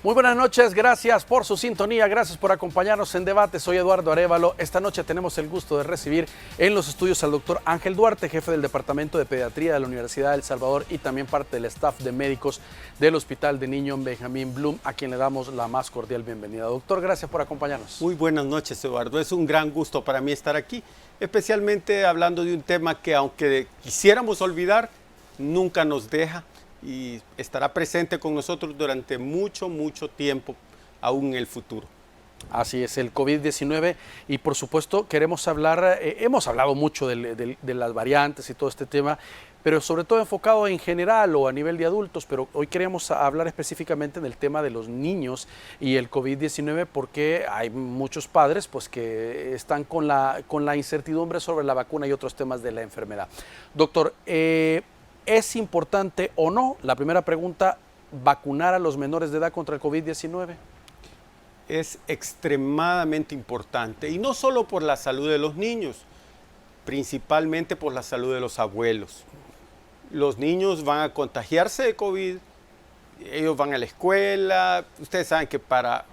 Muy buenas noches, gracias por su sintonía, gracias por acompañarnos en debate. Soy Eduardo Arévalo. Esta noche tenemos el gusto de recibir en los estudios al doctor Ángel Duarte, jefe del Departamento de Pediatría de la Universidad de El Salvador y también parte del staff de médicos del Hospital de Niño Benjamín Bloom, a quien le damos la más cordial bienvenida. Doctor, gracias por acompañarnos. Muy buenas noches, Eduardo. Es un gran gusto para mí estar aquí, especialmente hablando de un tema que, aunque quisiéramos olvidar, nunca nos deja y estará presente con nosotros durante mucho tiempo, aún en el futuro. Así es, el COVID-19, y por supuesto queremos hablar, hemos hablado mucho de las variantes y todo este tema, pero sobre todo enfocado en general o a nivel de adultos, pero hoy queremos hablar específicamente del tema de los niños y el COVID-19, porque hay muchos padres pues, que están con la incertidumbre sobre la vacuna y otros temas de la enfermedad. Doctor, ¿es importante o no, la primera pregunta, vacunar a los menores de edad contra el COVID-19? Es extremadamente importante, y no solo por la salud de los niños, principalmente por la salud de los abuelos. Los niños van a contagiarse de COVID, ellos van a la escuela. Ustedes saben que para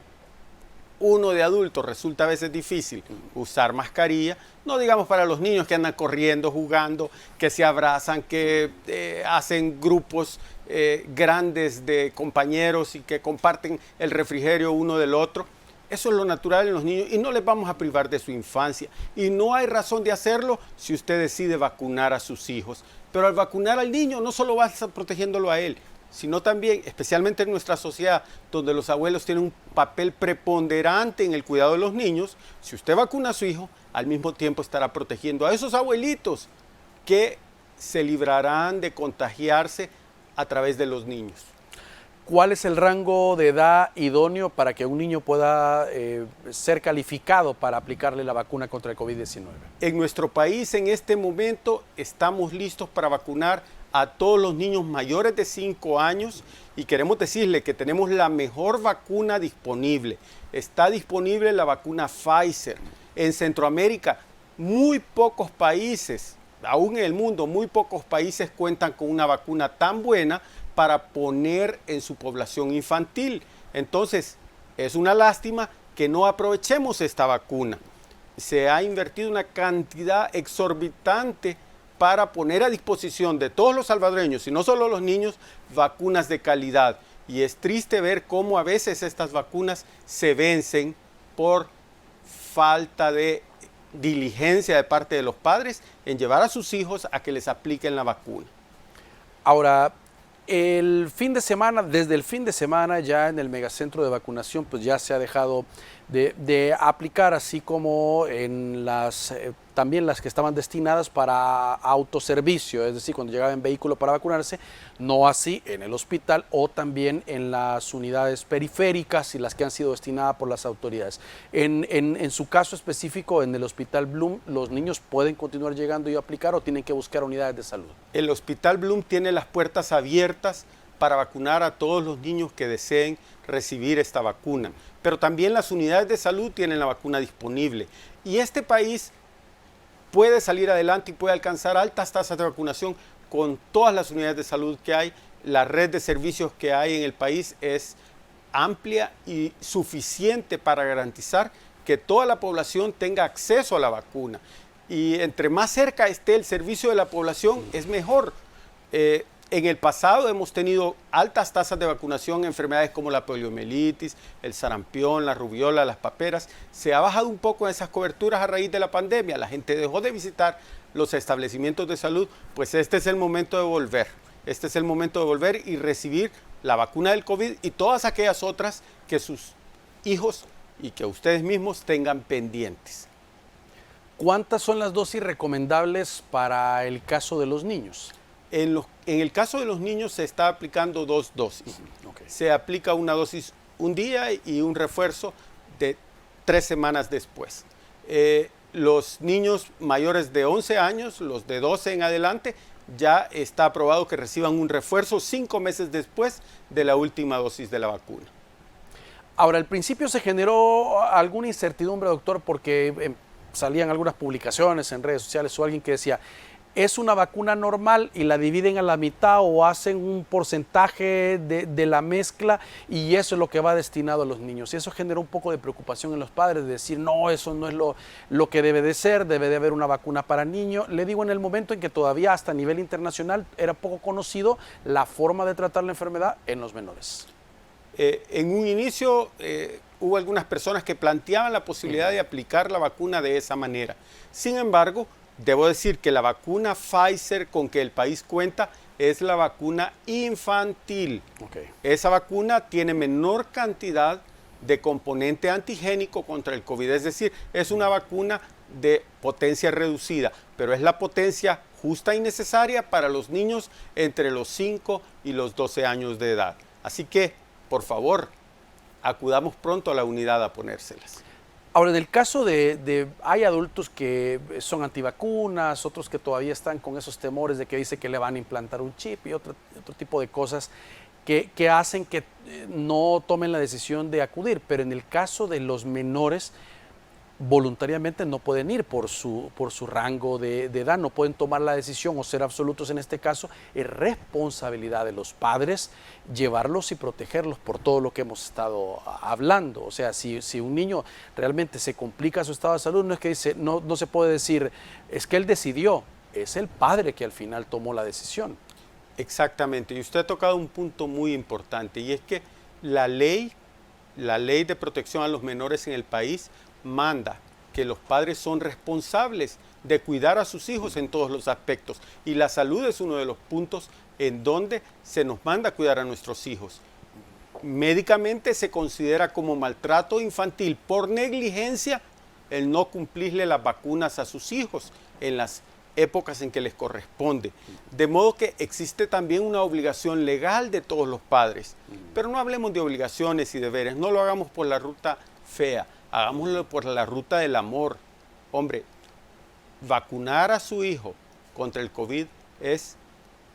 uno de adulto resulta a veces difícil usar mascarilla, no digamos para los niños que andan corriendo, jugando, que se abrazan, que hacen grupos grandes de compañeros y que comparten el refrigerio uno del otro. Eso es lo natural en los niños y no les vamos a privar de su infancia. Y no hay razón de hacerlo si usted decide vacunar a sus hijos. Pero al vacunar al niño no solo va a estar protegiéndolo a él, sino también, especialmente en nuestra sociedad, donde los abuelos tienen un papel preponderante en el cuidado de los niños. Si usted vacuna a su hijo, al mismo tiempo estará protegiendo a esos abuelitos que se librarán de contagiarse a través de los niños. ¿Cuál es el rango de edad idóneo para que un niño pueda ser calificado para aplicarle la vacuna contra el COVID-19? En nuestro país, en este momento, estamos listos para vacunar a todos los niños mayores de 5 años y queremos decirle que tenemos la mejor vacuna disponible. Está disponible la vacuna Pfizer. En Centroamérica, muy pocos países, aún en el mundo, muy pocos países cuentan con una vacuna tan buena para poner en su población infantil. Entonces, es una lástima que no aprovechemos esta vacuna. Se ha invertido una cantidad exorbitante para poner a disposición de todos los salvadoreños, y no solo los niños, vacunas de calidad. Y es triste ver cómo a veces estas vacunas se vencen por falta de diligencia de parte de los padres en llevar a sus hijos a que les apliquen la vacuna. Ahora, desde el fin de semana ya en el megacentro de vacunación pues ya se ha dejado de aplicar, así como en también las que estaban destinadas para autoservicio, es decir, cuando llegaba en vehículo para vacunarse, no así en el hospital o también en las unidades periféricas y las que han sido destinadas por las autoridades. En su caso específico, en el Hospital Bloom, ¿los niños pueden continuar llegando y aplicar o tienen que buscar unidades de salud? El Hospital Bloom tiene las puertas abiertas para vacunar a todos los niños que deseen recibir esta vacuna. Pero también las unidades de salud tienen la vacuna disponible. Y este país puede salir adelante y puede alcanzar altas tasas de vacunación con todas las unidades de salud que hay. La red de servicios que hay en el país es amplia y suficiente para garantizar que toda la población tenga acceso a la vacuna. Y entre más cerca esté el servicio de la población, es mejor. En el pasado hemos tenido altas tasas de vacunación en enfermedades como la poliomielitis, el sarampión, la rubiola, las paperas. Se ha bajado un poco esas coberturas a raíz de la pandemia. La gente dejó de visitar los establecimientos de salud. Pues este es el momento de volver. Este es el momento de volver y recibir la vacuna del COVID y todas aquellas otras que sus hijos y que ustedes mismos tengan pendientes. ¿Cuántas son las dosis recomendables para el caso de los niños? En el caso de los niños se está aplicando 2 dosis. Okay. Se aplica una dosis un día y un refuerzo de 3 semanas después. Los niños mayores de 11 años, los de 12 en adelante, ya está aprobado que reciban un refuerzo 5 meses después de la última dosis de la vacuna. Ahora, al principio se generó alguna incertidumbre, doctor, porque salían algunas publicaciones en redes sociales o alguien que decía, es una vacuna normal y la dividen a la mitad o hacen un porcentaje de la mezcla y eso es lo que va destinado a los niños. Y eso generó un poco de preocupación en los padres, de decir, no, eso no es lo que debe de ser, debe de haber una vacuna para niños. Le digo, en el momento en que todavía hasta a nivel internacional era poco conocido la forma de tratar la enfermedad en los menores. En un inicio hubo algunas personas que planteaban la posibilidad de aplicar la vacuna de esa manera. Sin embargo, debo decir que la vacuna Pfizer con que el país cuenta es la vacuna infantil. Okay. Esa vacuna tiene menor cantidad de componente antigénico contra el COVID, es decir, es una vacuna de potencia reducida, pero es la potencia justa y necesaria para los niños entre los 5 y los 12 años de edad. Así que, por favor, acudamos pronto a la unidad a ponérselas. Ahora, en el caso hay adultos que son antivacunas, otros que todavía están con esos temores de que dice que le van a implantar un chip y otro tipo de cosas que hacen que no tomen la decisión de acudir. Pero en el caso de los menores, voluntariamente no pueden ir por su rango de edad, no pueden tomar la decisión o ser absolutos en este caso. Es responsabilidad de los padres llevarlos y protegerlos por todo lo que hemos estado hablando. O sea, si un niño realmente se complica su estado de salud, no es que dice, no se puede decir, es que él decidió, es el padre que al final tomó la decisión. Exactamente, y usted ha tocado un punto muy importante, y es que la ley de protección a los menores en el país manda que los padres son responsables de cuidar a sus hijos en todos los aspectos, y la salud es uno de los puntos en donde se nos manda a cuidar a nuestros hijos. Médicamente se considera como maltrato infantil por negligencia el no cumplirle las vacunas a sus hijos en las épocas en que les corresponde. De modo que existe también una obligación legal de todos los padres. Pero no hablemos de obligaciones y deberes, no lo hagamos por la ruta fea, hagámoslo por la ruta del amor. Hombre, vacunar a su hijo contra el COVID es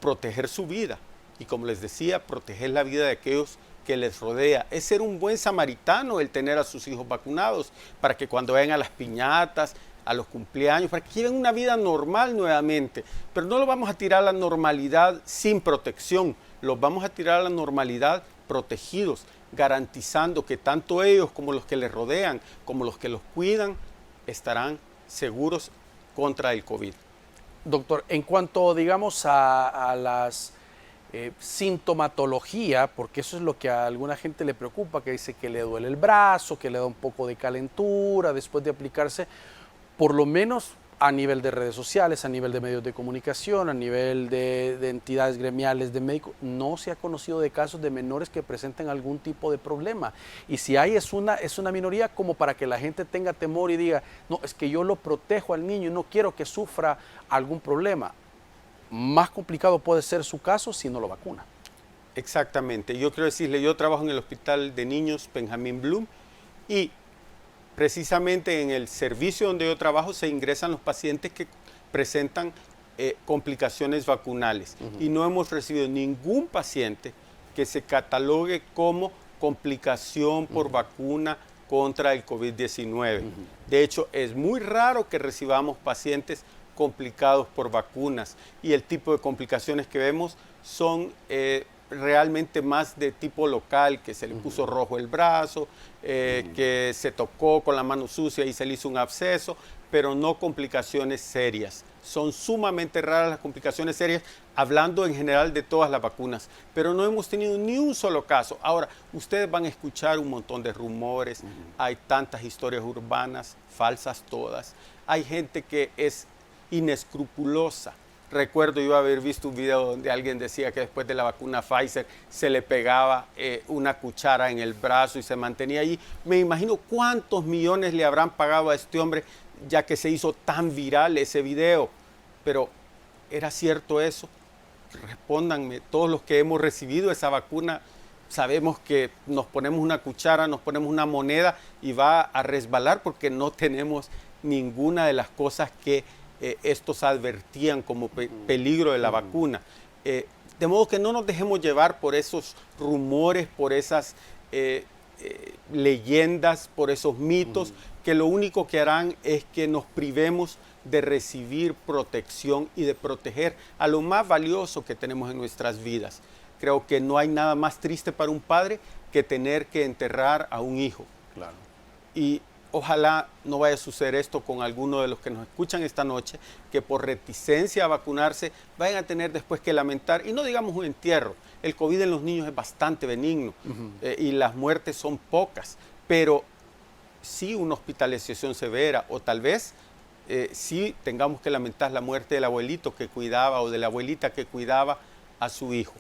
proteger su vida. Y como les decía, proteger la vida de aquellos que les rodea. Es ser un buen samaritano el tener a sus hijos vacunados, para que cuando vayan a las piñatas, a los cumpleaños, para que lleven una vida normal nuevamente. Pero no lo vamos a tirar a la normalidad sin protección, los vamos a tirar a la normalidad protegidos, garantizando que tanto ellos como los que les rodean, como los que los cuidan, estarán seguros contra el COVID. Doctor, en cuanto, digamos, a las sintomatología, porque eso es lo que a alguna gente le preocupa, que dice que le duele el brazo, que le da un poco de calentura después de aplicarse, por lo menos a nivel de redes sociales, a nivel de medios de comunicación, a nivel de entidades gremiales de médicos, no se ha conocido de casos de menores que presenten algún tipo de problema. Y si hay, es una minoría como para que la gente tenga temor y diga, no, es que yo lo protejo al niño y no quiero que sufra algún problema. Más complicado puede ser su caso si no lo vacuna. Exactamente. Yo quiero decirle, yo trabajo en el Hospital de Niños Benjamín Bloom y precisamente en el servicio donde yo trabajo se ingresan los pacientes que presentan complicaciones vacunales. Y no hemos recibido ningún paciente que se catalogue como complicación por vacuna contra el COVID-19. De hecho, es muy raro que recibamos pacientes complicados por vacunas, y el tipo de complicaciones que vemos son realmente más de tipo local, que se le puso rojo el brazo, que se tocó con la mano sucia y se le hizo un absceso, pero no complicaciones serias. Son sumamente raras las complicaciones serias, hablando en general de todas las vacunas, pero no hemos tenido ni un solo caso. Ahora, ustedes van a escuchar un montón de rumores, hay tantas historias urbanas, falsas todas, hay gente que es inescrupulosa. Recuerdo yo haber visto un video donde alguien decía que después de la vacuna Pfizer se le pegaba una cuchara en el brazo y se mantenía allí. Me imagino cuántos millones le habrán pagado a este hombre ya que se hizo tan viral ese video. Pero, ¿era cierto eso? Respóndanme, todos los que hemos recibido esa vacuna sabemos que nos ponemos una cuchara, nos ponemos una moneda y va a resbalar porque no tenemos ninguna de las cosas que estos advertían como peligro de la vacuna. De modo que no nos dejemos llevar por esos rumores, por esas leyendas, por esos mitos, que lo único que harán es que nos privemos de recibir protección y de proteger a lo más valioso que tenemos en nuestras vidas. Creo que no hay nada más triste para un padre que tener que enterrar a un hijo. Claro. Y ojalá no vaya a suceder esto con alguno de los que nos escuchan esta noche, que por reticencia a vacunarse vayan a tener después que lamentar, y no digamos un entierro. El COVID en los niños es bastante benigno y las muertes son pocas, pero sí una hospitalización severa, o tal vez sí tengamos que lamentar la muerte del abuelito que cuidaba o de la abuelita que cuidaba a su hijo.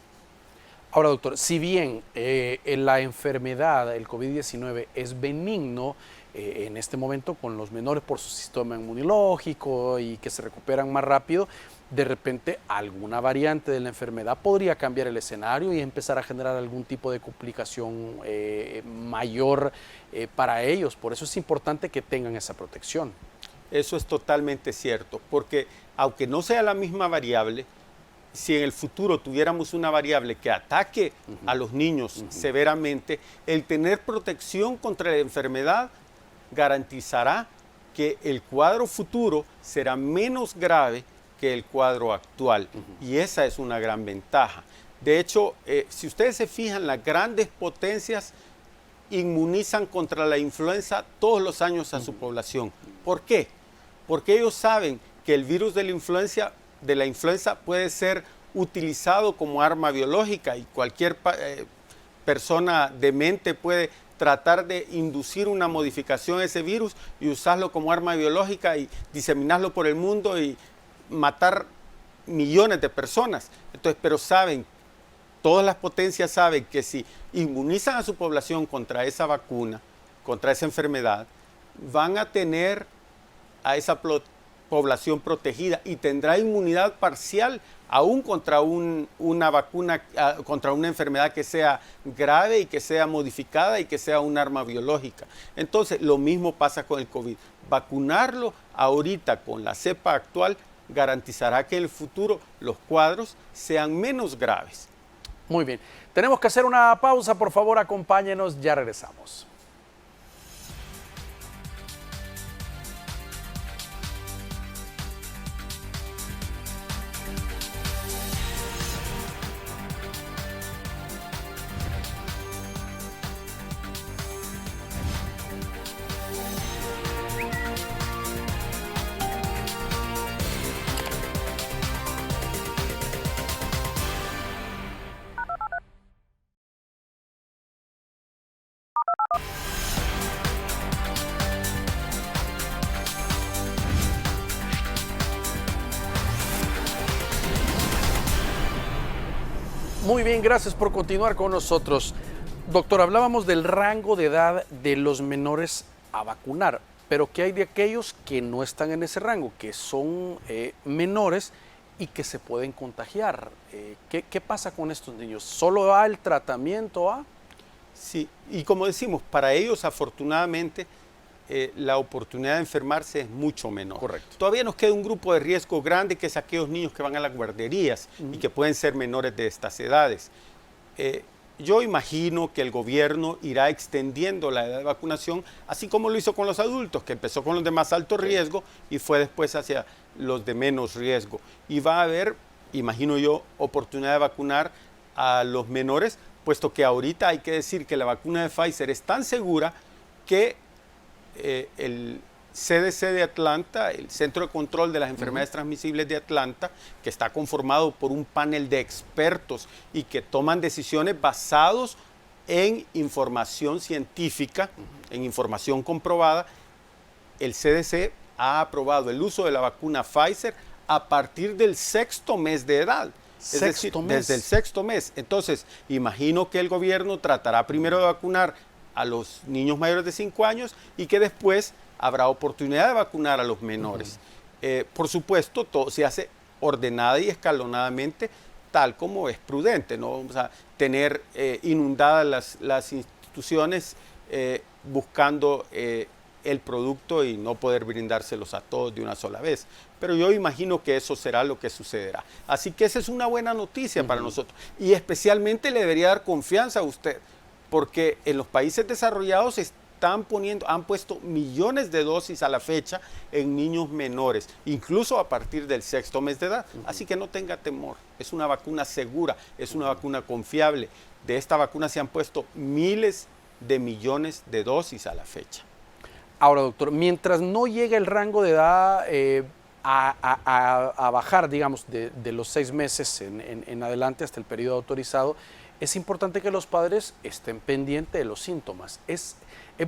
Ahora, doctor, si bien la enfermedad, el COVID-19, es benigno en este momento con los menores por su sistema inmunológico y que se recuperan más rápido, de repente alguna variante de la enfermedad podría cambiar el escenario y empezar a generar algún tipo de complicación mayor para ellos. Por eso es importante que tengan esa protección. Eso es totalmente cierto, porque aunque no sea la misma variable, si en el futuro tuviéramos una variable que ataque a los niños severamente, el tener protección contra la enfermedad garantizará que el cuadro futuro será menos grave que el cuadro actual. Y esa es una gran ventaja. De hecho, si ustedes se fijan, las grandes potencias inmunizan contra la influenza todos los años a su población. ¿Por qué? Porque ellos saben que el virus de la influenza puede ser utilizado como arma biológica y cualquier persona demente puede tratar de inducir una modificación a ese virus y usarlo como arma biológica y diseminarlo por el mundo y matar millones de personas. Entonces, pero saben, todas las potencias saben que si inmunizan a su población contra esa vacuna, contra esa enfermedad, van a tener a esa población protegida y tendrá inmunidad parcial aún contra una vacuna, contra una enfermedad que sea grave y que sea modificada y que sea un arma biológica. Entonces, lo mismo pasa con el COVID. Vacunarlo ahorita con la cepa actual garantizará que en el futuro los cuadros sean menos graves. Muy bien. Tenemos que hacer una pausa. Por favor, acompáñenos. Ya regresamos. Muy bien, gracias por continuar con nosotros. Doctor, hablábamos del rango de edad de los menores a vacunar, pero ¿qué hay de aquellos que no están en ese rango, que son menores y que se pueden contagiar? ¿Qué pasa con estos niños? ¿Solo va el tratamiento a? Sí, y como decimos, para ellos afortunadamente la oportunidad de enfermarse es mucho menor. Correcto. Todavía nos queda un grupo de riesgo grande, que es aquellos niños que van a las guarderías y que pueden ser menores de estas edades. Yo imagino que el gobierno irá extendiendo la edad de vacunación, así como lo hizo con los adultos, que empezó con los de más alto riesgo y fue después hacia los de menos riesgo. Y va a haber, imagino yo, oportunidad de vacunar a los menores, puesto que ahorita hay que decir que la vacuna de Pfizer es tan segura que el CDC de Atlanta, el Centro de Control de las Enfermedades Transmisibles de Atlanta, que está conformado por un panel de expertos y que toman decisiones basados en información científica, en información comprobada, el CDC ha aprobado el uso de la vacuna Pfizer a partir del 6º mes de edad. Es decir, desde el 6º mes. Entonces, imagino que el gobierno tratará primero de vacunar a los niños mayores de 5 años y que después habrá oportunidad de vacunar a los menores. Por supuesto, todo se hace ordenada y escalonadamente, tal como es prudente. No vamos a tener inundadas las instituciones buscando el producto y no poder brindárselos a todos de una sola vez. Pero yo imagino que eso será lo que sucederá. Así que esa es una buena noticia para nosotros. Y especialmente le debería dar confianza a usted porque en los países desarrollados han puesto millones de dosis a la fecha en niños menores, incluso a partir del 6º mes de edad. Así que no tenga temor, es una vacuna segura, es una vacuna confiable. De esta vacuna se han puesto miles de millones de dosis a la fecha. Ahora, doctor, mientras no llegue el rango de edad a bajar, digamos, de los 6 meses en adelante hasta el periodo autorizado, es importante que los padres estén pendientes de los síntomas. Es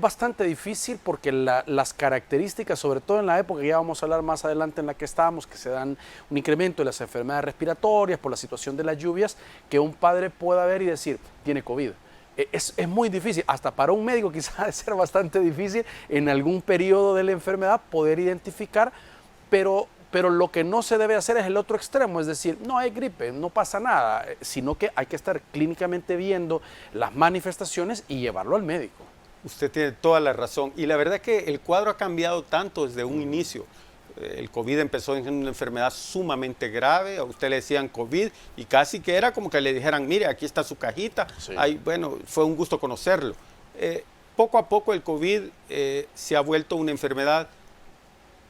bastante difícil porque las características, sobre todo en la época que ya vamos a hablar más adelante en la que estamos, que se dan un incremento de las enfermedades respiratorias por la situación de las lluvias, que un padre pueda ver y decir, tiene COVID. Es muy difícil, hasta para un médico quizás debe ser bastante difícil en algún periodo de la enfermedad poder identificar, pero lo que no se debe hacer es el otro extremo, es decir, no hay gripe, no pasa nada, sino que hay que estar clínicamente viendo las manifestaciones y llevarlo al médico. Usted tiene toda la razón. Y la verdad que el cuadro ha cambiado tanto desde un inicio. El COVID empezó en una enfermedad sumamente grave. A usted le decían COVID y casi que era como que le dijeran, mire, aquí está su cajita. Sí. Bueno, fue un gusto conocerlo. Poco a poco el COVID se ha vuelto una enfermedad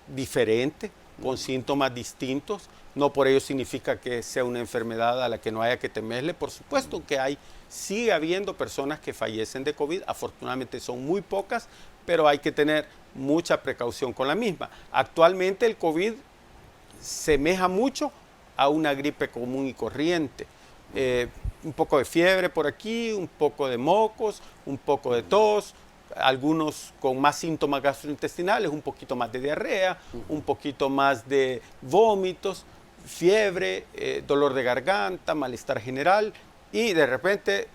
diferente, con síntomas distintos. No por ello significa que sea una enfermedad a la que no haya que temerle. Por supuesto que sigue habiendo personas que fallecen de COVID. Afortunadamente son muy pocas, pero hay que tener mucha precaución con la misma. Actualmente el COVID semeja mucho a una gripe común y corriente. Un poco de fiebre por aquí, un poco de mocos, un poco de tos, algunos con más síntomas gastrointestinales, un poquito más de diarrea, un poquito más de vómitos, fiebre, dolor de garganta, malestar general, y de repente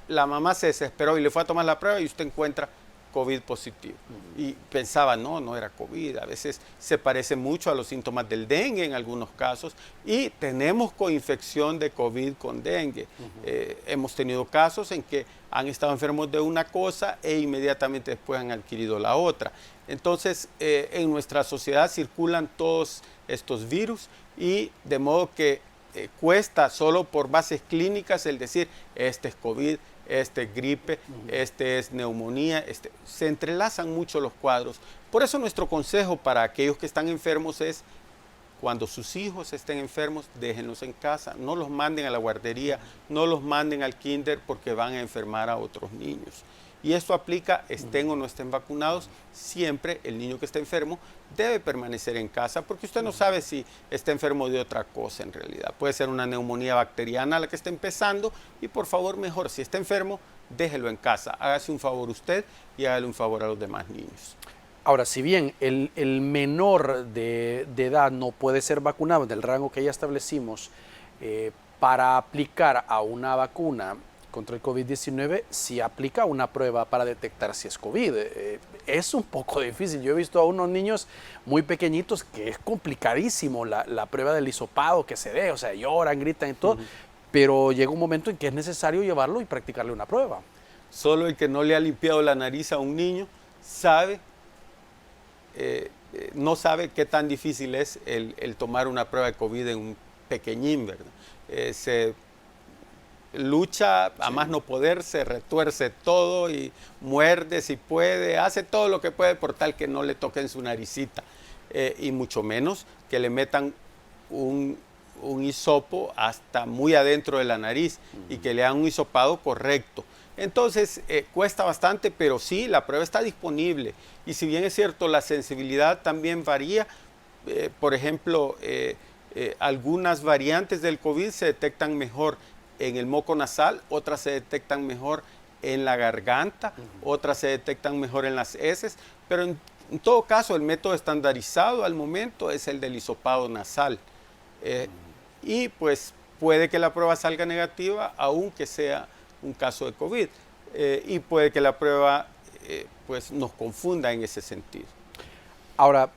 la mamá se desesperó y le fue a tomar la prueba y usted encuentra COVID positivo. Y pensaba, no era COVID. A veces se parece mucho a los síntomas del dengue en algunos casos y tenemos coinfección de COVID con dengue. Hemos tenido casos en que han estado enfermos de una cosa e inmediatamente después han adquirido la otra. Entonces, en nuestra sociedad circulan todos estos virus y de modo que cuesta solo por bases clínicas el decir, este es COVID, este es gripe, este es neumonía, se entrelazan mucho los cuadros. Por eso nuestro consejo para aquellos que están enfermos es, cuando sus hijos estén enfermos, déjenlos en casa, no los manden a la guardería, no los manden al kinder porque van a enfermar a otros niños. Y esto aplica, estén o no estén vacunados, siempre el niño que está enfermo debe permanecer en casa porque usted no sabe si está enfermo de otra cosa en realidad. Puede ser una neumonía bacteriana la que está empezando y por favor mejor, si está enfermo, déjelo en casa. Hágase un favor usted y hágale un favor a los demás niños. Ahora, si bien el menor de edad no puede ser vacunado en el rango que ya establecimos, para aplicar a una vacuna contra el COVID-19, si aplica una prueba para detectar si es COVID. Es un poco difícil. Yo he visto a unos niños muy pequeñitos que es complicadísimo la prueba del hisopado que se dé, o sea, lloran, gritan y todo, pero llega un momento en que es necesario llevarlo y practicarle una prueba. Solo el que no le ha limpiado la nariz a un niño sabe, no sabe qué tan difícil es el tomar una prueba de COVID en un pequeñín, ¿verdad? Se lucha a más no poder, se retuerce todo y muerde si puede, hace todo lo que puede por tal que no le toquen su naricita, y mucho menos que le metan un hisopo hasta muy adentro de la nariz y que le hagan un hisopado correcto. Entonces cuesta bastante, pero sí, la prueba está disponible y si bien es cierto la sensibilidad también varía, por ejemplo, algunas variantes del COVID se detectan mejor en el moco nasal, otras se detectan mejor en la garganta, otras se detectan mejor en las heces, pero en todo caso el método estandarizado al momento es el del hisopado nasal. Y pues puede que la prueba salga negativa aunque sea un caso de COVID, y puede que la prueba pues nos confunda en ese sentido. Ahora,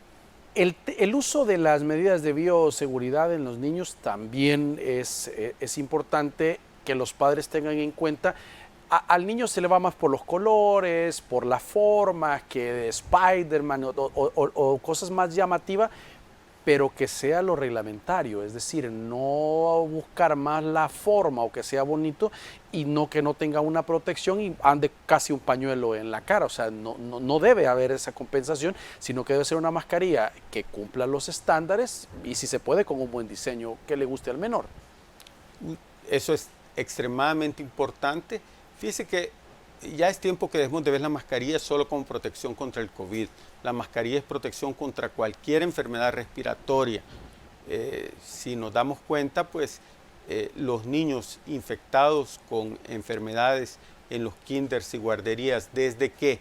el uso de las medidas de bioseguridad en los niños también es importante que los padres tengan en cuenta. Al niño se le va más por los colores, por la forma, que de Spider-Man o cosas más llamativas, pero que sea lo reglamentario, es decir, no buscar más la forma o que sea bonito y no que no tenga una protección y ande casi un pañuelo en la cara. O sea, no debe haber esa compensación, sino que debe ser una mascarilla que cumpla los estándares y si se puede con un buen diseño que le guste al menor. Eso es extremadamente importante. Fíjese que ya es tiempo que dejemos de ver la mascarilla solo como protección contra el COVID. La mascarilla es protección contra cualquier enfermedad respiratoria. Si nos damos cuenta, pues los niños infectados con enfermedades en los kinders y guarderías desde que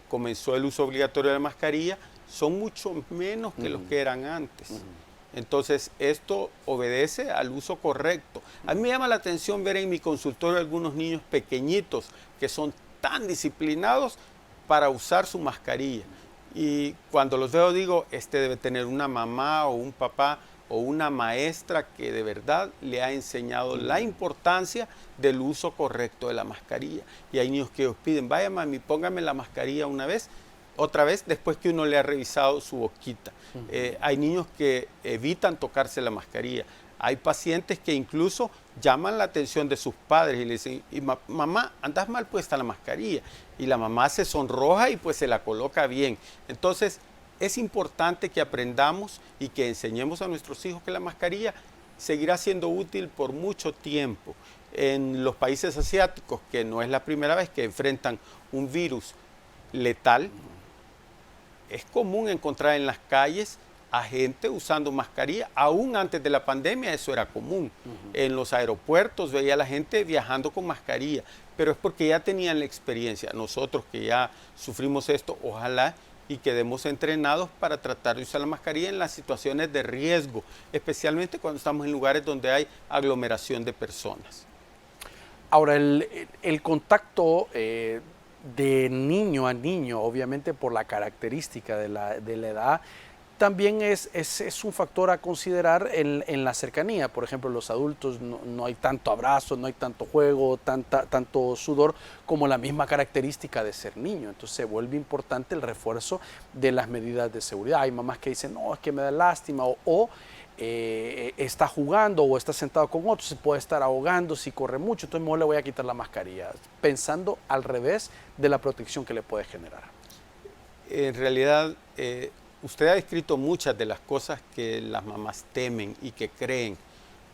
comenzó el uso obligatorio de la mascarilla son mucho menos que los que eran antes. Entonces, esto obedece al uso correcto. A mí me llama la atención ver en mi consultorio algunos niños pequeñitos que son tan disciplinados para usar su mascarilla. Y cuando los veo digo, este debe tener una mamá o un papá o una maestra que de verdad le ha enseñado la importancia del uso correcto de la mascarilla. Y hay niños que os piden, vaya mami, póngame la mascarilla otra vez después que uno le ha revisado su boquita. Hay niños que evitan tocarse la mascarilla. Hay pacientes que incluso llaman la atención de sus padres y le dicen, mamá, andas mal puesta la mascarilla. Y la mamá se sonroja y pues se la coloca bien. Entonces, es importante que aprendamos y que enseñemos a nuestros hijos que la mascarilla seguirá siendo útil por mucho tiempo. En los países asiáticos, que no es la primera vez que enfrentan un virus letal, es común encontrar en las calles a gente usando mascarilla. Aún antes de la pandemia eso era común. En los aeropuertos veía a la gente viajando con mascarilla, pero es porque ya tenían la experiencia. Nosotros que ya sufrimos esto, ojalá y quedemos entrenados para tratar de usar la mascarilla en las situaciones de riesgo, especialmente cuando estamos en lugares donde hay aglomeración de personas. Ahora, el contacto de niño a niño, obviamente por la característica de la edad, también es un factor a considerar en la cercanía. Por ejemplo, los adultos no hay tanto abrazo, no hay tanto juego, tanto sudor como la misma característica de ser niño. Entonces se vuelve importante el refuerzo de las medidas de seguridad. Hay mamás que dicen, no, es que me da lástima o está jugando o está sentado con otros, se puede estar ahogando si corre mucho, entonces mejor le voy a quitar la mascarilla, pensando al revés de la protección que le puede generar. En realidad, usted ha descrito muchas de las cosas que las mamás temen y que creen.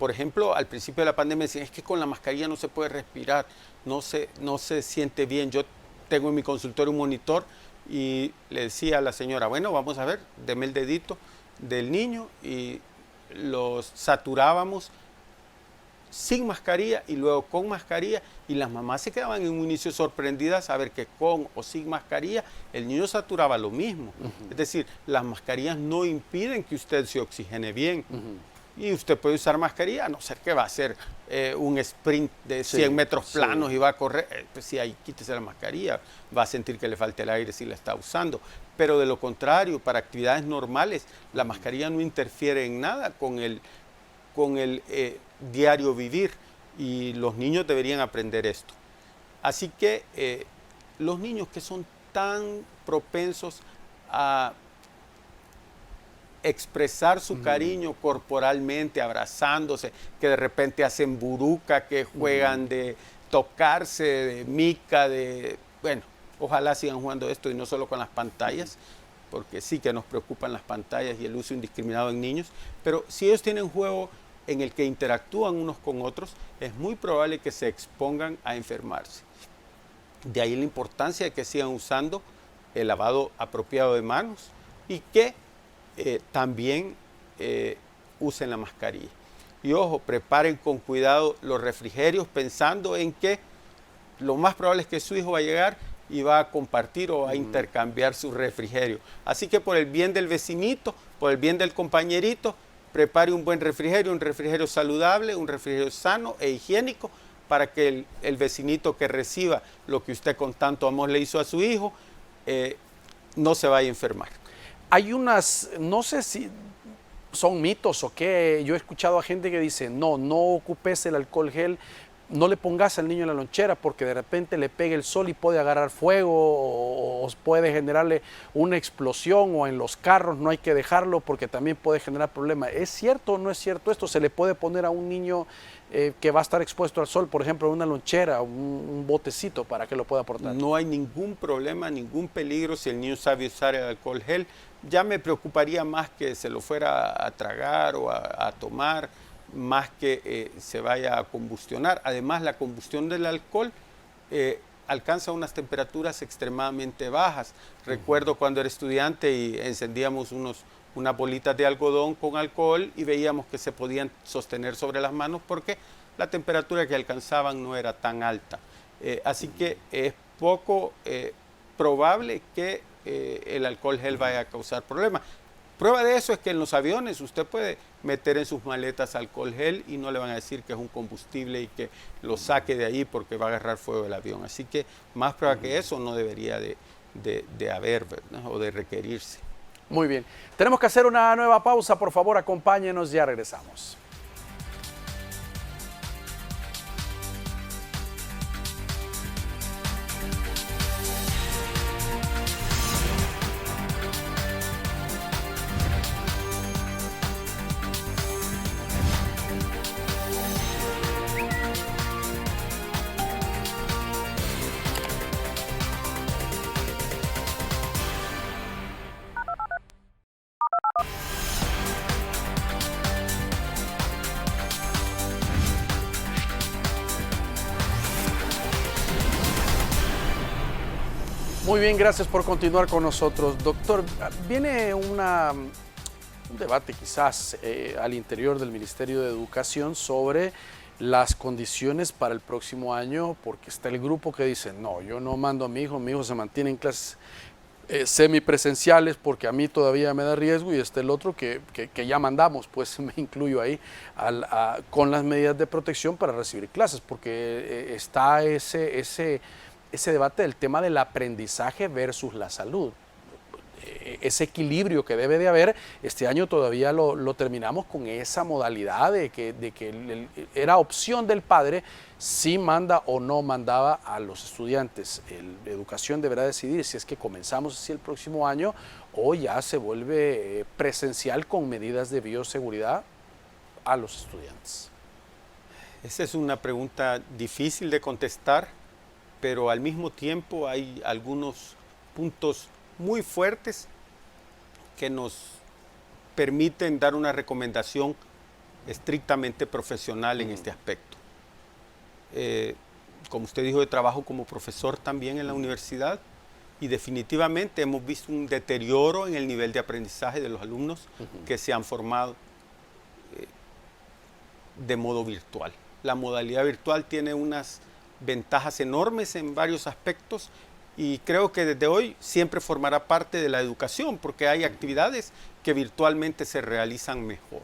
Por ejemplo, al principio de la pandemia decían, es que con la mascarilla no se puede respirar, no se siente bien. Yo tengo en mi consultorio un monitor y le decía a la señora, bueno, vamos a ver, deme el dedito del niño y los saturábamos sin mascarilla y luego con mascarilla y las mamás se quedaban en un inicio sorprendidas a ver que con o sin mascarilla el niño saturaba lo mismo. Es decir, las mascarillas no impiden que usted se oxigene bien. Y usted puede usar mascarilla, a no ser que va a hacer un sprint de 100 metros planos y va a correr, pues sí, ahí quítese la mascarilla, va a sentir que le falta el aire si la está usando. Pero de lo contrario, para actividades normales, la mascarilla no interfiere en nada con el diario vivir y los niños deberían aprender esto. Así que los niños que son tan propensos a expresar su cariño corporalmente, abrazándose, que de repente hacen buruca, que juegan de tocarse, de mica, bueno, ojalá sigan jugando esto y no solo con las pantallas, porque sí que nos preocupan las pantallas y el uso indiscriminado en niños, pero si ellos tienen juego en el que interactúan unos con otros, es muy probable que se expongan a enfermarse. De ahí la importancia de que sigan usando el lavado apropiado de manos y que también usen la mascarilla. Y ojo, preparen con cuidado los refrigerios pensando en que lo más probable es que su hijo va a llegar y va a compartir o a intercambiar su refrigerio. Así que por el bien del vecinito, por el bien del compañerito, prepare un buen refrigerio, un refrigerio saludable, un refrigerio sano e higiénico para que el vecinito que reciba lo que usted con tanto amor le hizo a su hijo, no se vaya a enfermar. Hay unas, no sé si son mitos o qué, yo he escuchado a gente que dice, no ocupes el alcohol gel no le pongas al niño en la lonchera porque de repente le pegue el sol y puede agarrar fuego o puede generarle una explosión, o en los carros no hay que dejarlo porque también puede generar problemas. ¿Es cierto o no es cierto esto? ¿Se le puede poner a un niño que va a estar expuesto al sol, por ejemplo, en una lonchera, un botecito para que lo pueda portar? No hay ningún problema, ningún peligro si el niño sabe usar el alcohol gel. Ya me preocuparía más que se lo fuera a tragar o a tomar, más que se vaya a combustionar. Además, la combustión del alcohol alcanza unas temperaturas extremadamente bajas. Recuerdo cuando era estudiante y encendíamos unas bolitas de algodón con alcohol y veíamos que se podían sostener sobre las manos porque la temperatura que alcanzaban no era tan alta. Así que es poco probable que el alcohol gel vaya a causar problemas. Prueba de eso es que en los aviones usted puede meter en sus maletas alcohol gel y no le van a decir que es un combustible y que lo saque de ahí porque va a agarrar fuego el avión. Así que más prueba que eso no debería de haber, ¿verdad? O de requerirse. Muy bien. Tenemos que hacer una nueva pausa. Por favor, acompáñenos, ya regresamos. Muy bien, gracias por continuar con nosotros. Doctor, viene un debate quizás al interior del Ministerio de Educación sobre las condiciones para el próximo año, porque está el grupo que dice, no, yo no mando a mi hijo se mantiene en clases semipresenciales porque a mí todavía me da riesgo, y está el otro que ya mandamos, pues me incluyo ahí, con las medidas de protección para recibir clases, porque está ese debate del tema del aprendizaje versus la salud. Ese equilibrio que debe de haber, este año todavía lo terminamos con esa modalidad de que era opción del padre si manda o no mandaba a los estudiantes. La educación deberá decidir si es que comenzamos así el próximo año o ya se vuelve presencial con medidas de bioseguridad a los estudiantes. Esa es una pregunta difícil de contestar, pero al mismo tiempo hay algunos puntos muy fuertes que nos permiten dar una recomendación estrictamente profesional en este aspecto. Como usted dijo, yo trabajo como profesor también en la universidad y definitivamente hemos visto un deterioro en el nivel de aprendizaje de los alumnos que se han formado de modo virtual. La modalidad virtual tiene unas ventajas enormes en varios aspectos y creo que desde hoy siempre formará parte de la educación porque hay actividades que virtualmente se realizan mejor.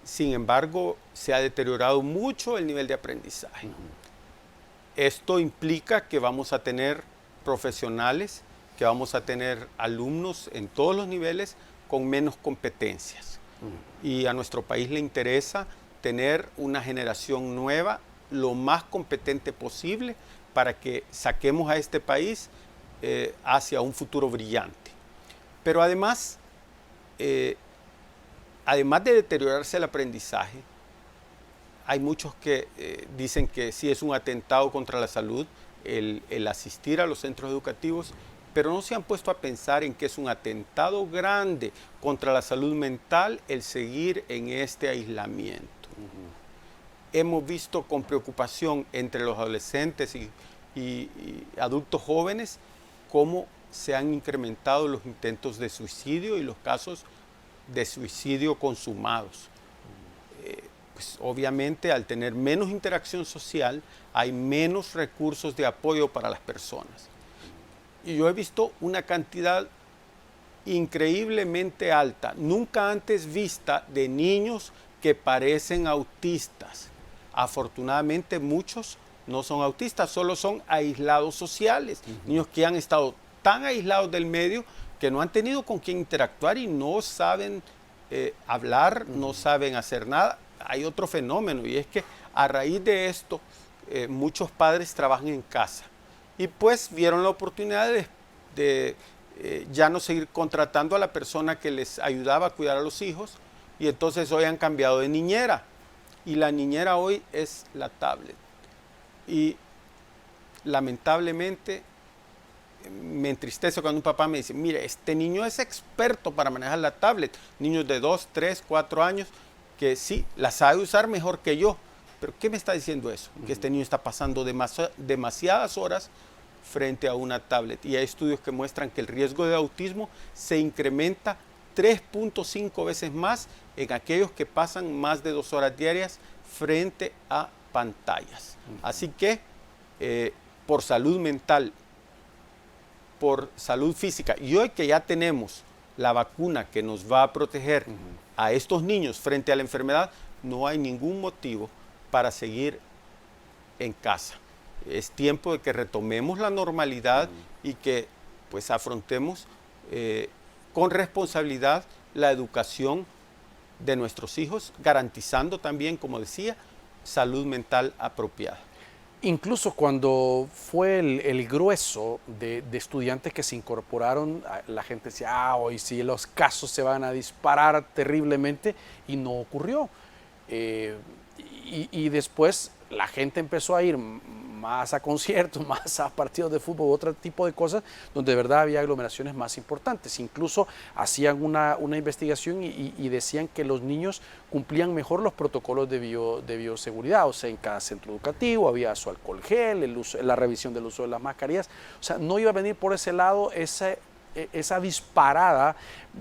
Sin embargo, se ha deteriorado mucho el nivel de aprendizaje. Esto implica que vamos a tener profesionales, que vamos a tener alumnos en todos los niveles con menos competencias. Y a nuestro país le interesa tener una generación nueva lo más competente posible para que saquemos a este país hacia un futuro brillante. Pero además de deteriorarse el aprendizaje, hay muchos que dicen que sí es un atentado contra la salud el asistir a los centros educativos, pero no se han puesto a pensar en que es un atentado grande contra la salud mental el seguir en este aislamiento. Hemos visto con preocupación entre los adolescentes y adultos jóvenes cómo se han incrementado los intentos de suicidio y los casos de suicidio consumados. Pues obviamente al tener menos interacción social hay menos recursos de apoyo para las personas. Y yo he visto una cantidad increíblemente alta, nunca antes vista, de niños que parecen autistas. Afortunadamente muchos no son autistas, solo son aislados sociales, niños que han estado tan aislados del medio que no han tenido con quién interactuar y no saben hablar, no saben hacer nada. Hay otro fenómeno y es que a raíz de esto muchos padres trabajan en casa y pues vieron la oportunidad de ya no seguir contratando a la persona que les ayudaba a cuidar a los hijos, y entonces hoy han cambiado de niñera, y la niñera hoy es la tablet. Y lamentablemente me entristece cuando un papá me dice, mire, este niño es experto para manejar la tablet, niños de 2, 3, 4 años, que sí, la sabe usar mejor que yo, pero ¿qué me está diciendo eso? Que este niño está pasando demasiadas horas frente a una tablet, y hay estudios que muestran que el riesgo de autismo se incrementa 3.5 veces más en aquellos que pasan más de 2 horas diarias frente a pantallas. Así que por salud mental, por salud física, y hoy que ya tenemos la vacuna que nos va a proteger a estos niños frente a la enfermedad, no hay ningún motivo para seguir en casa. Es tiempo de que retomemos la normalidad y que pues afrontemos con responsabilidad la educación de nuestros hijos, garantizando también, como decía, salud mental apropiada. Incluso cuando fue el grueso de estudiantes que se incorporaron, la gente decía, hoy sí los casos se van a disparar terriblemente, y no ocurrió. Y después la gente empezó a ir más a conciertos, más a partidos de fútbol, otro tipo de cosas, donde de verdad había aglomeraciones más importantes. Incluso hacían una investigación y decían que los niños cumplían mejor los protocolos de bioseguridad. O sea, en cada centro educativo había su alcohol gel, la revisión del uso de las mascarillas. O sea, no iba a venir por ese lado esa disparada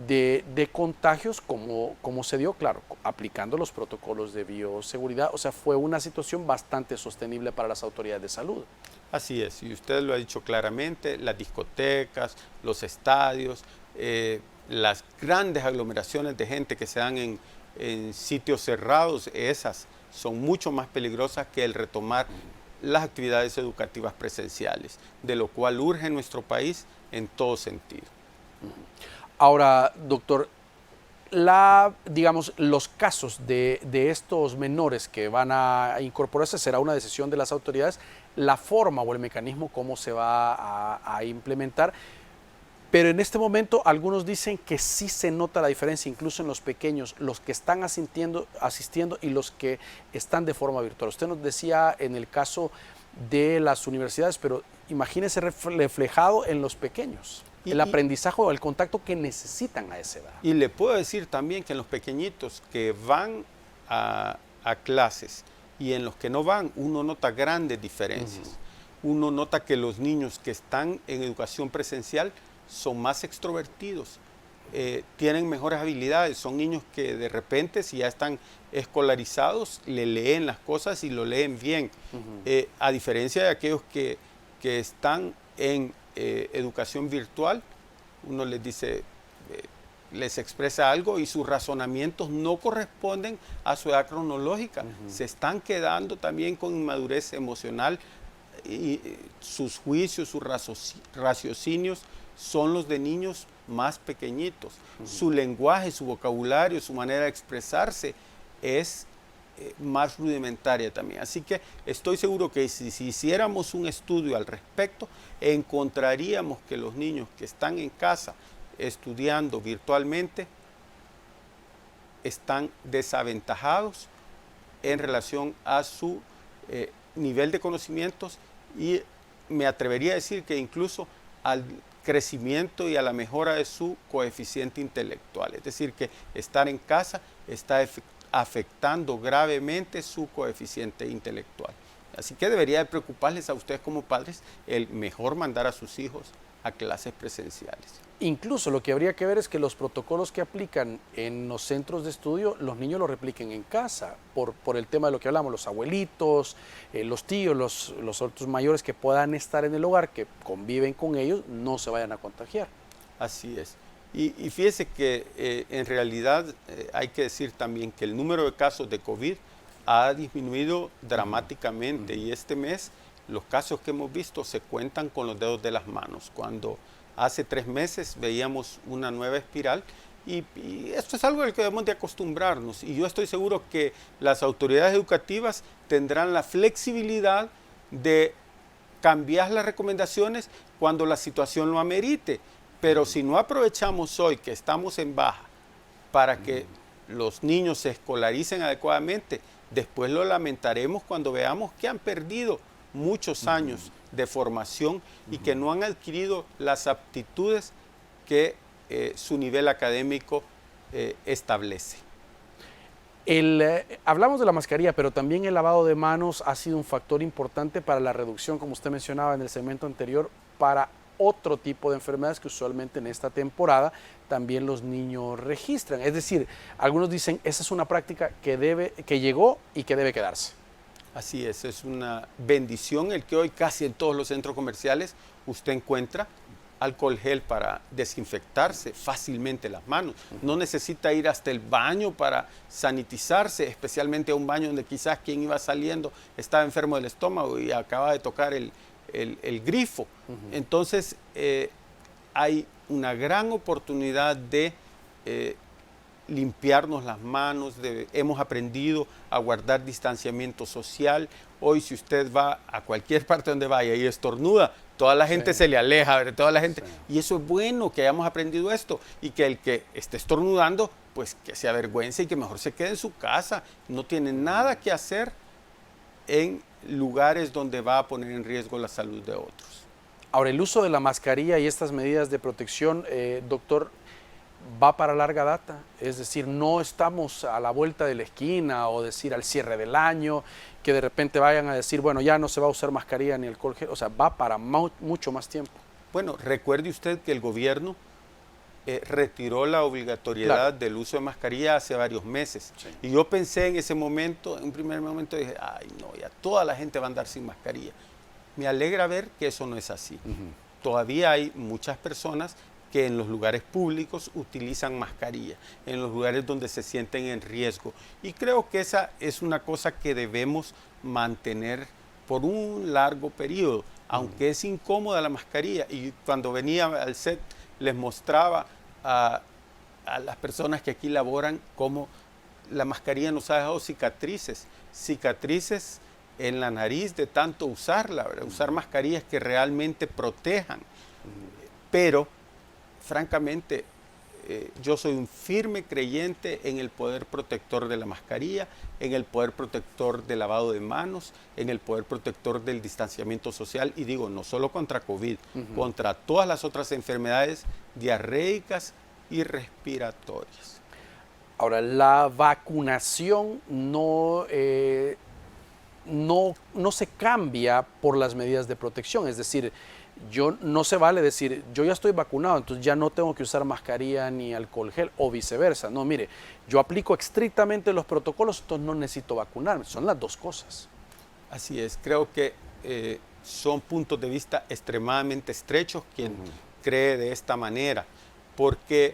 de contagios como se dio, claro, aplicando los protocolos de bioseguridad. O sea, fue una situación bastante sostenible para las autoridades de salud. Así es, y usted lo ha dicho claramente, las discotecas, los estadios, las grandes aglomeraciones de gente que se dan en sitios cerrados, esas son mucho más peligrosas que el retomar las actividades educativas presenciales, de lo cual urge en nuestro país en todo sentido. Ahora, doctor, digamos, los casos de estos menores que van a incorporarse será una decisión de las autoridades, la forma o el mecanismo cómo se va a implementar. Pero en este momento algunos dicen que sí se nota la diferencia, incluso en los pequeños, los que están asistiendo y los que están de forma virtual. Usted nos decía en el caso de las universidades, pero imagínese reflejado en los pequeños, el aprendizaje o el contacto que necesitan a esa edad. Y le puedo decir también que en los pequeñitos que van a clases y en los que no van, uno nota grandes diferencias. Uno nota que los niños que están en educación presencial son más extrovertidos, tienen mejores habilidades, son niños que de repente, si ya están escolarizados, le leen las cosas y lo leen bien, a diferencia de aquellos que están en educación virtual. Uno les dice, les expresa algo y sus razonamientos no corresponden a su edad cronológica, se están quedando también con inmadurez emocional, y sus juicios, sus raciocinios son los de niños más pequeñitos. Su lenguaje, su vocabulario, su manera de expresarse es más rudimentaria también. Así que estoy seguro que si hiciéramos un estudio al respecto, encontraríamos que los niños que están en casa estudiando virtualmente están desaventajados en relación a su nivel de conocimientos, y me atrevería a decir que incluso al crecimiento y a la mejora de su coeficiente intelectual. Es decir, que estar en casa está afectando gravemente su coeficiente intelectual. Así que debería de preocuparles a ustedes como padres el mejor mandar a sus hijos a clases presenciales. Incluso lo que habría que ver es que los protocolos que aplican en los centros de estudio, los niños los repliquen en casa, por el tema de lo que hablamos, los abuelitos, los tíos, los otros mayores que puedan estar en el hogar, que conviven con ellos, no se vayan a contagiar. Así es. Y fíjese que en realidad hay que decir también que el número de casos de COVID ha disminuido dramáticamente, y este mes los casos que hemos visto se cuentan con los dedos de las manos. Cuando hace 3 meses veíamos una nueva espiral, Y esto es algo al que debemos de acostumbrarnos. Y yo estoy seguro que las autoridades educativas tendrán la flexibilidad de cambiar las recomendaciones cuando la situación lo amerite. Pero si no aprovechamos hoy que estamos en baja para que los niños se escolaricen adecuadamente, después lo lamentaremos cuando veamos que han perdido muchos años de formación y que no han adquirido las aptitudes que su nivel académico establece. Hablamos de la mascarilla, pero también el lavado de manos ha sido un factor importante para la reducción, como usted mencionaba en el segmento anterior, para otro tipo de enfermedades que usualmente en esta temporada también los niños registran. Es decir, algunos dicen, esa es una práctica que llegó y que debe quedarse. Así es una bendición el que hoy casi en todos los centros comerciales usted encuentra alcohol gel para desinfectarse fácilmente las manos. No necesita ir hasta el baño para sanitizarse, especialmente a un baño donde quizás quien iba saliendo estaba enfermo del estómago y acaba de tocar el grifo. Entonces, hay una gran oportunidad de limpiarnos las manos, hemos aprendido a guardar distanciamiento social. Hoy si usted va a cualquier parte donde vaya y estornuda, toda la gente se le aleja, ¿verdad? Toda la gente. Y eso es bueno que hayamos aprendido esto y que el que esté estornudando, pues que se avergüence y que mejor se quede en su casa. No tiene nada que hacer en lugares donde va a poner en riesgo la salud de otros. Ahora, el uso de la mascarilla y estas medidas de protección, doctor, va para larga data, es decir, no estamos a la vuelta de la esquina o decir al cierre del año, que de repente vayan a decir, bueno, ya no se va a usar mascarilla ni alcohol gel, o sea, va para mucho más tiempo. Bueno, recuerde usted que el gobierno retiró la obligatoriedad del uso de mascarilla hace varios meses. Sí. Y yo pensé en ese momento, en un primer momento dije, ay no, ya toda la gente va a andar sin mascarilla. Me alegra ver que eso no es así. Todavía hay muchas personas que en los lugares públicos utilizan mascarilla, en los lugares donde se sienten en riesgo. Y creo que esa es una cosa que debemos mantener por un largo periodo, aunque es incómoda la mascarilla. Y cuando venía al set les mostraba a las personas que aquí laboran cómo la mascarilla nos ha dejado cicatrices en la nariz de tanto usarla, ¿verdad? Usar mascarillas que realmente protejan. Pero francamente, yo soy un firme creyente en el poder protector de la mascarilla, en el poder protector del lavado de manos, en el poder protector del distanciamiento social, y digo, no solo contra COVID, contra todas las otras enfermedades diarreicas y respiratorias. Ahora, la vacunación no se cambia por las medidas de protección, es decir, no se vale decir, yo ya estoy vacunado, entonces ya no tengo que usar mascarilla ni alcohol gel o viceversa. No, mire, yo aplico estrictamente los protocolos, entonces no necesito vacunarme. Son las dos cosas. Así es, creo que son puntos de vista extremadamente estrechos quien cree de esta manera, porque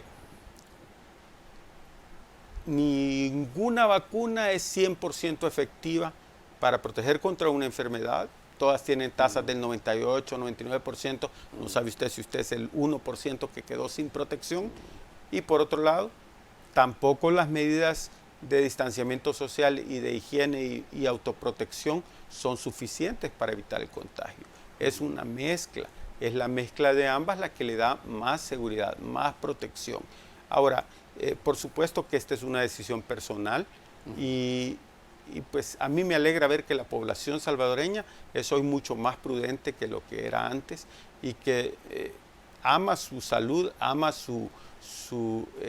ninguna vacuna es 100% efectiva para proteger contra una enfermedad. Todas tienen tasas del 98, 99%. No sabe usted si usted es el 1% que quedó sin protección. Y por otro lado, tampoco las medidas de distanciamiento social y de higiene y autoprotección son suficientes para evitar el contagio. Es una mezcla. Es la mezcla de ambas la que le da más seguridad, más protección. Ahora, por supuesto que esta es una decisión personal y pues a mí me alegra ver que la población salvadoreña es hoy mucho más prudente que lo que era antes y que ama su salud, ama su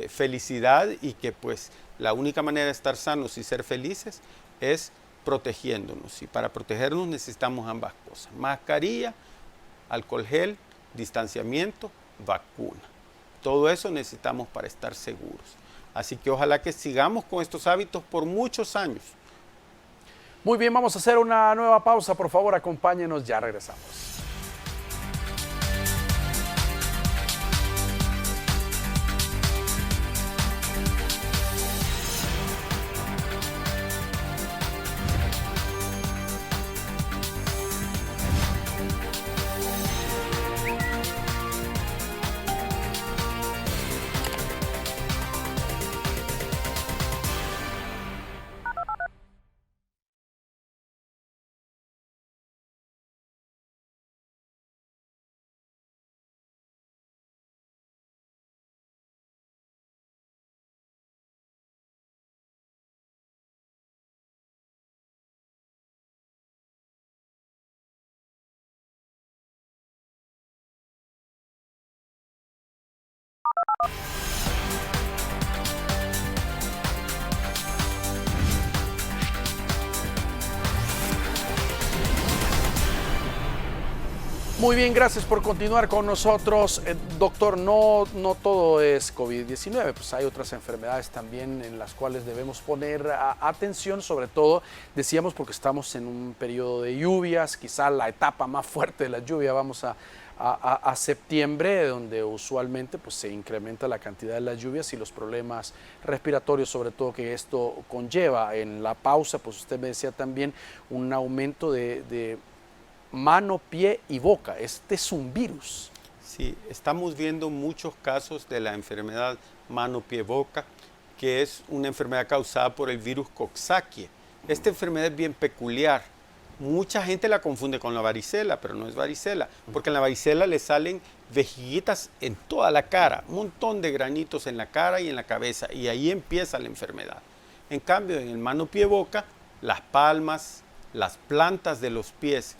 felicidad y que pues la única manera de estar sanos y ser felices es protegiéndonos. Y para protegernos necesitamos ambas cosas: mascarilla, alcohol gel, distanciamiento, vacuna. Todo eso necesitamos para estar seguros. Así que ojalá que sigamos con estos hábitos por muchos años. Muy bien, vamos a hacer una nueva pausa. Por favor, acompáñenos, ya regresamos. Muy bien, gracias por continuar con nosotros. Doctor, no todo es COVID-19, pues hay otras enfermedades también en las cuales debemos poner atención, sobre todo, decíamos, porque estamos en un periodo de lluvias, quizá la etapa más fuerte de la lluvia, vamos a septiembre, donde usualmente pues, se incrementa la cantidad de las lluvias y los problemas respiratorios, sobre todo que esto conlleva. En la pausa, pues usted me decía también un aumento de mano, pie y boca. Este es un virus. Sí, estamos viendo muchos casos de la enfermedad mano, pie, boca, que es una enfermedad causada por el virus Coxsackie. Esta enfermedad es bien peculiar. Mucha gente la confunde con la varicela, pero no es varicela, porque en la varicela le salen vejiguitas en toda la cara, un montón de granitos en la cara y en la cabeza, y ahí empieza la enfermedad. En cambio, en el mano, pie, boca, las palmas, las plantas de los pies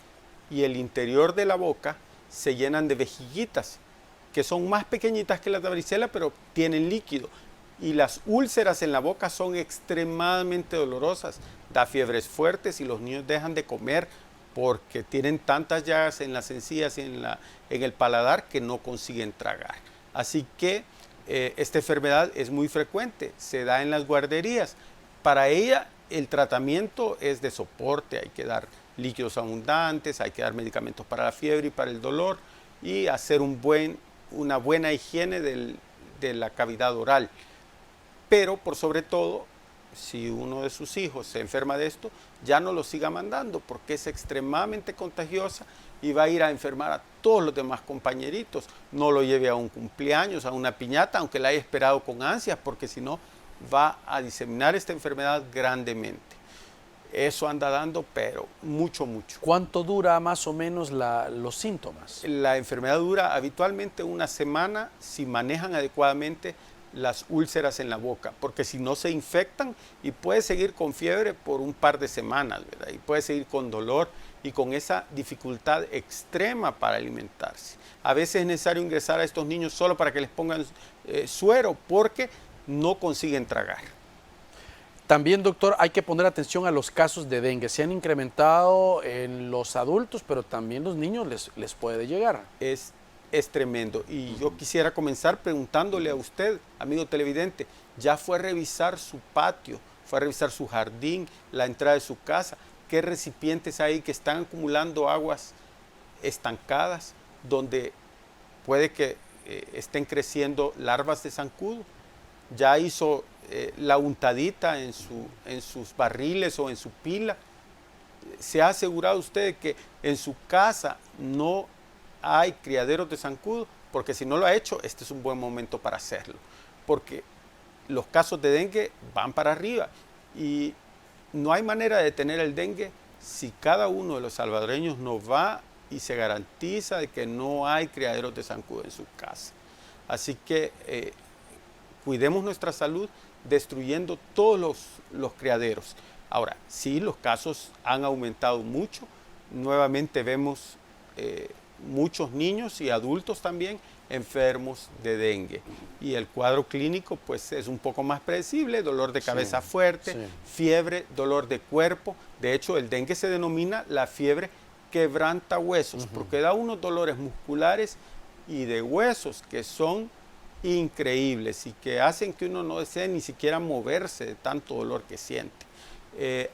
y el interior de la boca se llenan de vejiguitas, que son más pequeñitas que las de varicela, pero tienen líquido. Y las úlceras en la boca son extremadamente dolorosas, da fiebres fuertes y los niños dejan de comer porque tienen tantas llagas en las encías y en el paladar que no consiguen tragar. Así que esta enfermedad es muy frecuente, se da en las guarderías. Para ella el tratamiento es de soporte, hay que dar líquidos abundantes, hay que dar medicamentos para la fiebre y para el dolor y hacer una buena higiene de la cavidad oral. Pero por sobre todo, si uno de sus hijos se enferma de esto, ya no lo siga mandando porque es extremadamente contagiosa y va a ir a enfermar a todos los demás compañeritos. No lo lleve a un cumpleaños, a una piñata, aunque la haya esperado con ansias, porque si no va a diseminar esta enfermedad grandemente. Eso anda dando, pero mucho. ¿Cuánto dura más o menos los síntomas? La enfermedad dura habitualmente una semana si manejan adecuadamente las úlceras en la boca, porque si no se infectan y puede seguir con fiebre por un par de semanas, ¿verdad? Y puede seguir con dolor y con esa dificultad extrema para alimentarse. A veces es necesario ingresar a estos niños solo para que les pongan suero porque no consiguen tragar. También, doctor, hay que poner atención a los casos de dengue. Se han incrementado en los adultos, pero también los niños les puede llegar. Es tremendo. Y yo quisiera comenzar preguntándole a usted, amigo televidente, ¿ya fue a revisar su patio? ¿Fue a revisar su jardín, la entrada de su casa? ¿Qué recipientes hay que están acumulando aguas estancadas donde puede que estén creciendo larvas de zancudo? ¿Ya hizo la untadita en sus barriles o en su pila? ¿Se ha asegurado usted de que en su casa no hay criaderos de zancudo? Porque si no lo ha hecho, este es un buen momento para hacerlo. Porque los casos de dengue van para arriba y no hay manera de detener el dengue si cada uno de los salvadoreños no va y se garantiza de que no hay criaderos de zancudo en su casa. Así que cuidemos nuestra salud destruyendo todos los criaderos. Ahora, sí, los casos han aumentado mucho. Nuevamente vemos muchos niños y adultos también enfermos de dengue. Y el cuadro clínico pues es un poco más predecible, dolor de cabeza fuerte, fiebre, dolor de cuerpo. De hecho, el dengue se denomina la fiebre quebranta huesos, porque da unos dolores musculares y de huesos que son increíbles y que hacen que uno no desee ni siquiera moverse de tanto dolor que siente.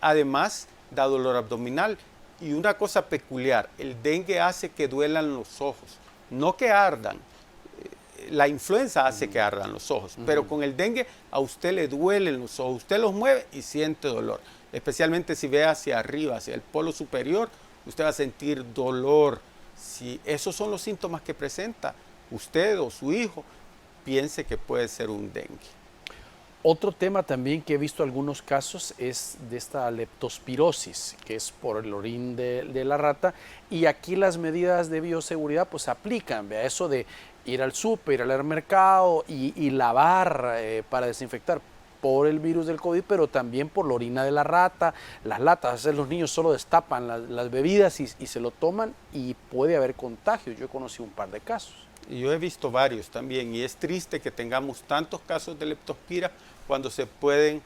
Además, da dolor abdominal. Y una cosa peculiar, el dengue hace que duelan los ojos, no que ardan. La influenza hace que ardan los ojos, pero con el dengue a usted le duelen los ojos, usted los mueve y siente dolor. Especialmente si ve hacia arriba, hacia el polo superior, usted va a sentir dolor. Si esos son los síntomas que presenta usted o su hijo, piense que puede ser un dengue. Otro tema también que he visto algunos casos es de esta leptospirosis, que es por el orín de la rata, y aquí las medidas de bioseguridad pues aplican, ¿vea? Eso de ir al súper, ir al mercado y lavar para desinfectar. por el virus del COVID, pero también por la orina de la rata, las latas. A veces los niños solo destapan las bebidas y se lo toman y puede haber contagio. Yo he conocido un par de casos. Y yo he visto varios también, y es triste que tengamos tantos casos de leptospira cuando se pueden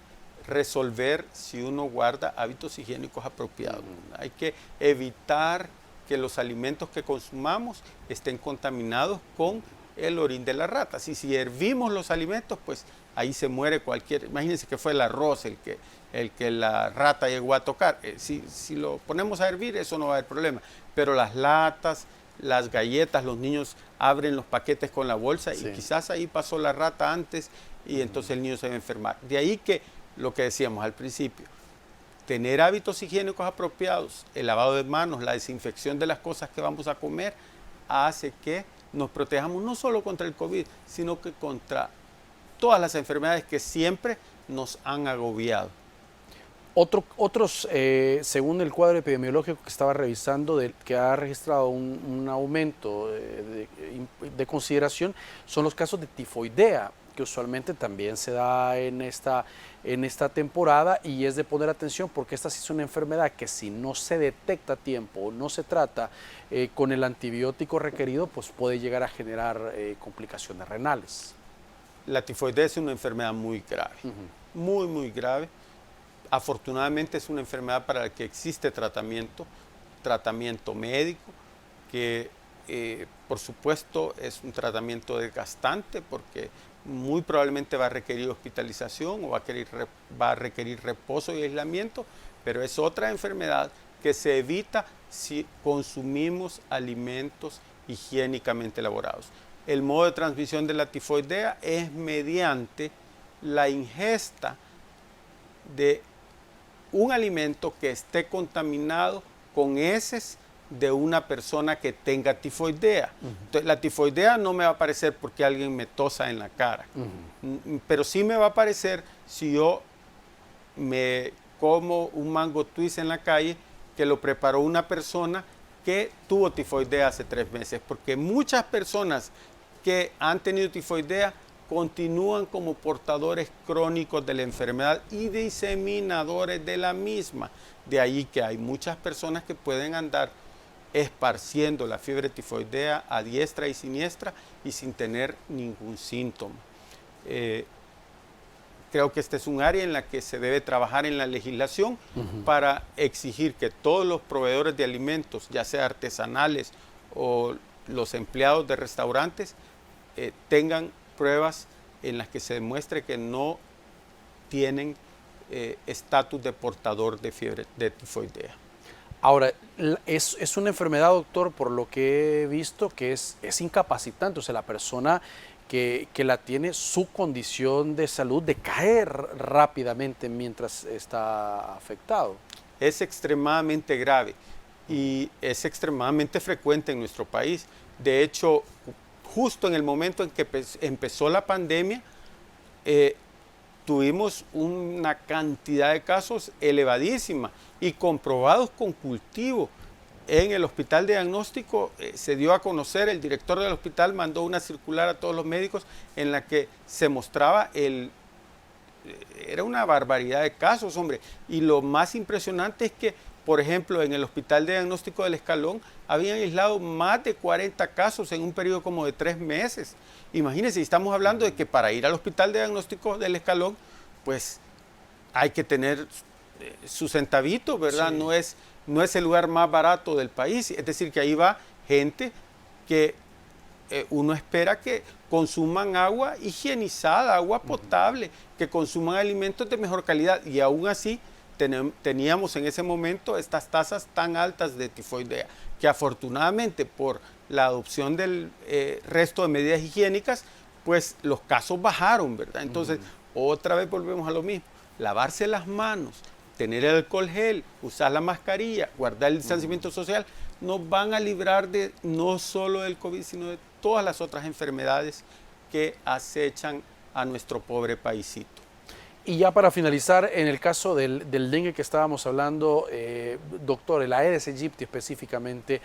resolver si uno guarda hábitos higiénicos apropiados. Hay que evitar que los alimentos que consumamos estén contaminados con el orín de las ratas. Y si hervimos los alimentos, pues ahí se muere cualquier... Imagínense que fue el arroz el que la rata llegó a tocar. Si lo ponemos a hervir, eso no va a haber problema. Pero las latas, las galletas, los niños abren los paquetes con la bolsa y quizás ahí pasó la rata antes y entonces el niño se va a enfermar. De ahí que lo que decíamos al principio, tener hábitos higiénicos apropiados, el lavado de manos, la desinfección de las cosas que vamos a comer, hace que nos protejamos no solo contra el COVID, sino que contra todas las enfermedades que siempre nos han agobiado. Otros, según el cuadro epidemiológico que estaba revisando, que ha registrado un aumento de consideración, son los casos de tifoidea, que usualmente también se da en esta temporada, y es de poner atención porque esta sí es una enfermedad que si no se detecta a tiempo o no se trata con el antibiótico requerido, pues puede llegar a generar complicaciones renales. La tifoidea es una enfermedad muy grave, muy grave. Afortunadamente es una enfermedad para la que existe tratamiento médico, que por supuesto es un tratamiento desgastante porque muy probablemente va a requerir hospitalización o va a requerir reposo y aislamiento, pero es otra enfermedad que se evita si consumimos alimentos higiénicamente elaborados. El modo de transmisión de la tifoidea es mediante la ingesta de un alimento que esté contaminado con heces de una persona que tenga tifoidea. Entonces, la tifoidea no me va a aparecer porque alguien me tosa en la cara, pero sí me va a aparecer si yo me como un mango twist en la calle que lo preparó una persona que tuvo tifoidea hace 3 meses, porque muchas personas que han tenido tifoidea continúan como portadores crónicos de la enfermedad y diseminadores de la misma. De ahí que hay muchas personas que pueden andar esparciendo la fiebre tifoidea a diestra y siniestra y sin tener ningún síntoma. Creo que este es un área en la que se debe trabajar en la legislación para exigir que todos los proveedores de alimentos, ya sea artesanales o los empleados de restaurantes, tengan pruebas en las que se demuestre que no tienen estatus de portador de fiebre de tifoidea. Ahora, es una enfermedad, doctor, por lo que he visto, que es incapacitante. O sea, la persona que la tiene, su condición de salud decae rápidamente mientras está afectado. Es extremadamente grave y es extremadamente frecuente en nuestro país. De hecho, justo en el momento en que empezó la pandemia, tuvimos una cantidad de casos elevadísima y comprobados con cultivo. En el hospital de diagnóstico se dio a conocer, el director del hospital mandó una circular a todos los médicos en la que se mostraba era una barbaridad de casos, hombre. Y lo más impresionante es que, por ejemplo, en el hospital de diagnóstico del Escalón habían aislado más de 40 casos en un periodo como de 3 meses. Imagínense, estamos hablando de que para ir al hospital de diagnóstico del Escalón, pues hay que tener su centavito, ¿verdad? Sí. No es el lugar más barato del país. Es decir, que ahí va gente que uno espera que consuman agua higienizada, agua potable, que consuman alimentos de mejor calidad. Y aún así teníamos en ese momento estas tasas tan altas de tifoidea, que afortunadamente por la adopción del resto de medidas higiénicas, pues los casos bajaron, ¿verdad? Entonces, otra vez volvemos a lo mismo, lavarse las manos, tener el alcohol gel, usar la mascarilla, guardar el distanciamiento social, nos van a librar de no solo del COVID, sino de todas las otras enfermedades que acechan a nuestro pobre paisito. Y ya para finalizar, en el caso del dengue que estábamos hablando, doctor, el Aedes aegypti específicamente,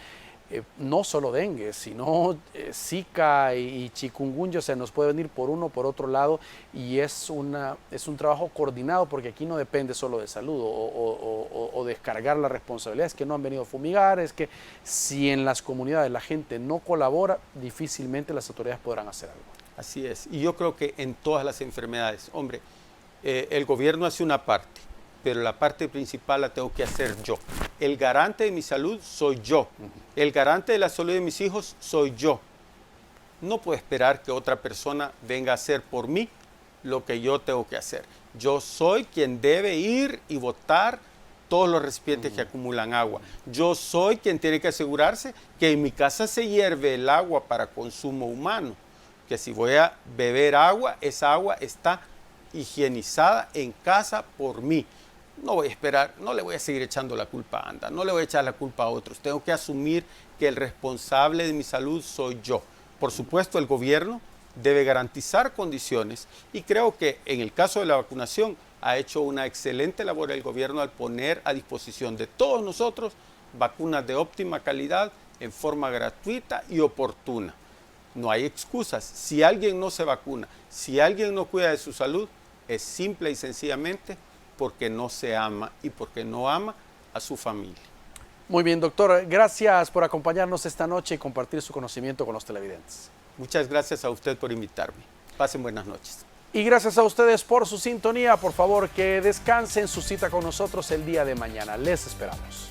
no solo dengue, sino Zika y chikungunya se nos puede venir por uno por otro lado, y es un trabajo coordinado, porque aquí no depende solo de salud o descargar la responsabilidad. Es que no han venido a fumigar, es que si en las comunidades la gente no colabora, difícilmente las autoridades podrán hacer algo. Así es, y yo creo que en todas las enfermedades, hombre, el gobierno hace una parte, pero la parte principal la tengo que hacer yo. El garante de mi salud soy yo. El garante de la salud de mis hijos soy yo. No puedo esperar que otra persona venga a hacer por mí lo que yo tengo que hacer. Yo soy quien debe ir y botar todos los recipientes que acumulan agua. Yo soy quien tiene que asegurarse que en mi casa se hierve el agua para consumo humano. Que si voy a beber agua, esa agua está higienizada en casa por mí. No voy a esperar, no le voy a seguir echando la culpa a ANDA, no le voy a echar la culpa a otros. Tengo que asumir que el responsable de mi salud soy yo. Por supuesto, el gobierno debe garantizar condiciones, y creo que en el caso de la vacunación ha hecho una excelente labor el gobierno al poner a disposición de todos nosotros vacunas de óptima calidad en forma gratuita y oportuna. No hay excusas. Si alguien no se vacuna, si alguien no cuida de su salud, es simple y sencillamente porque no se ama y porque no ama a su familia. Muy bien, doctor. Gracias por acompañarnos esta noche y compartir su conocimiento con los televidentes. Muchas gracias a usted por invitarme. Pasen buenas noches. Y gracias a ustedes por su sintonía. Por favor, que descansen. Su cita con nosotros el día de mañana. Les esperamos.